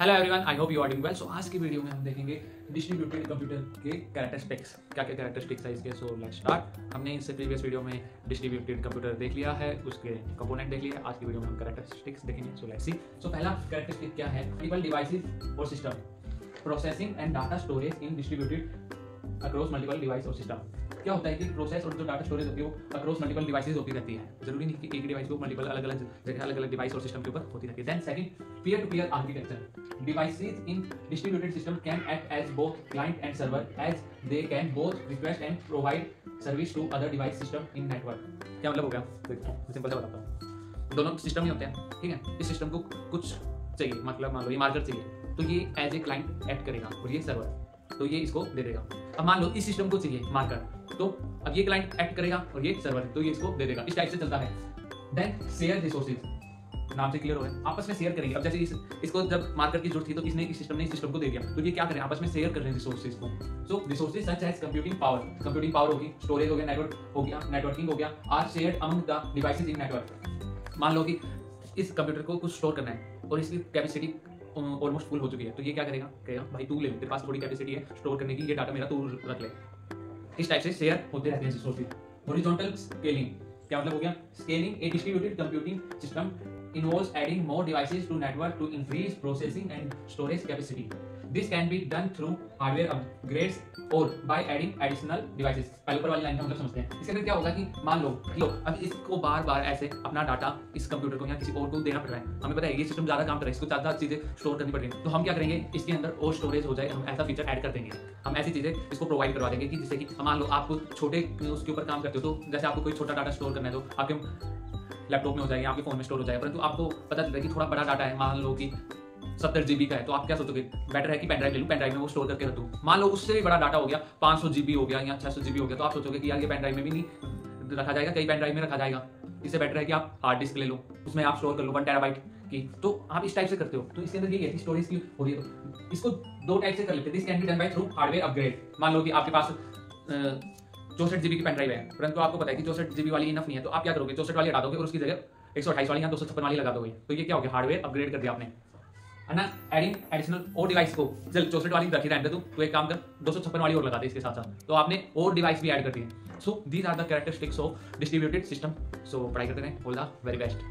Hello everyone, I hope you are doing well. So आज की video में हम देखेंगे डिस्ट्रीब्यूटेड कंप्यूटर के कैरेक्टरिस्टिक्स, क्या क्या कैरेक्टरिस्टिक्स है इसके। So let's start. हमने इससे प्रीवियस वीडियो में डिस्ट्रीब्यूटेड कंप्यूटर देख लिया है, उसके कंपोनेंट देख लिया है। आज की वीडियो में हम कैरेक्टरिस्टिक्स देखेंगे। So let's see. सो पहला कैरेक्टरिस्टिक क्या है? मल्टीपल डिवाइसेस और system, processing and data storage in distributed across multiple device और सिस्टम। क्या होता है कि प्रोसेस और जो डाटा स्टोरेज होती है वो अक्रॉस मल्टीपल डिवाइसेस होती रहती है। जरूरी नहीं कि एक डिवाइस को मल्टीपल अलग अलग डिवाइस और सिस्टम के ऊपर होती रहती है। Then second, peer to peer architecture. Devices in distributed system can act as both client and server, as they can both request and provide service to other device system in network। क्या मतलब हो गया? देखो simple सा बताता हूँ। दोनों system ही होते हैं, ठीक है। इस सिस्टम को कुछ चाहिए, मतलब मान लो ये मार्कर चाहिए, तो ये एज ए क्लाइंट एक्ट करेगा और ये सर्वर, तो ये इसको दे देगा। अब मान लो इस सिस्टम को चाहिए मार्कर, तो अब ये क्लाइंट एक्ट करेगा और ये सर्वर, तो ये इसको दे देगा। इस टाइप से चलता है। देन शेयर रिसोर्सेज, नाम से क्लियर हो गया, आपस में शेयर करेंगे। अब जैसे इसको जब मार्कर की जरूरत थी तो इसने इस सिस्टम ने इस सिस्टम को दे दिया, तो ये क्या करें, आपस में शेयर कर रहे हैं रिसोर्सेज को। So resources such as computing power होगी, स्टोरेज हो गया, नेटवर्क हो गया, नेटवर्किंग हो गया, are shared among the devices in network. मान लो कि इस कंप्यूटर को कुछ स्टोर करना है और इसकी कैपेसिटी ऑलमोस्ट फुल हो चुकी है, तो ये क्या करेगा, कहेगा भाई तू ले, तेरे पास थोड़ी कैपेसिटी है स्टोर करने की, ये डाटा मेरा तू रख ले। इस टाइप से शेयर होते रहते हैं रिसोर्सेज। हॉरिजॉन्टल स्केलिंग, क्या मतलब हो गया? Scaling a distributed computing system involves adding more devices to network to increase processing and storage capacity. This can be done through hardware upgrades or by adding additional devices। पहले ऊपर वाली line का मतलब समझते हैं। इसके अंदर क्या होगा कि मान लो अब इसको बार बार ऐसे अपना डाटा इस कंप्यूटर को या किसी और को देना पड़ रहा है। हमें पता है ये सिस्टम ज़्यादा काम कर रहा है, इसको ज़्यादा चीज़ें स्टोर करनी पड़ रही है, तो हम क्या करेंगे, इसके अंदर और स्टोरेज हो जाए, हम ऐसा फीचर ऐड कर देंगे। हम ऐसी चीज़ें इसको प्रोवाइड करवा देंगे कि जिससे कि मान लो आप छोटे उसके ऊपर काम करते हो, तो जैसे आपको कोई छोटा डाटा स्टोर करना है तो आपके लैपटॉप में हो जाएगा, आपके फोन में स्टोर हो जाएगा, परंतु आपको पता चलता है कि थोड़ा बड़ा डाटा है, मान लो कि 70 GB का है, तो आप क्या सोचोगे, बेटर है कि पेन ड्राइव ले लूं, पेन ड्राइव में वो स्टोर करके रख दूं। मान लो उससे भी बड़ा डाटा हो गया, 500 GB हो गया या 600 GB हो गया, तो आप सोचोगे कि यार ये पेन ड्राइव में भी नहीं रखा जाएगा, कई पेन ड्राइव में रखा जाएगा, इससे बेटर है कि आप हार्ड डिस्क ले लो, उसमें आप स्टोर कर लो 1 TB की। तो आप इस टाइप से करते हो, तो इसके अंदर ये है कि स्टोरेज की हो रही है, तो इसको दो टाइप से कर लेते हैं। This can be done by through hardware upgrade. मान लो कि आपके पास 64 GB की पेन ड्राइव है, परंतु आपको पता है कि 64 GB वाली इनफ नहीं है, तो आप क्या करोगे, 64 वाली हटा दोगे और उसकी जगह 128 वाली या 256 वाली लगा दोगे, तो ये क्या हो गया, हार्डवेयर अपग्रेड कर दिया आपने, है ना। एडिंग एडिशनल और डिवाइस को, चल 64 वाली रखी रहने दे तो एक काम कर 256 वाली और लगा दे इसके साथ साथ, तो आपने और डिवाइस भी ऐड कर दिए। So these are the characteristics of distributed system. So पढ़ाई करते रहें, ऑल द वेरी बेस्ट।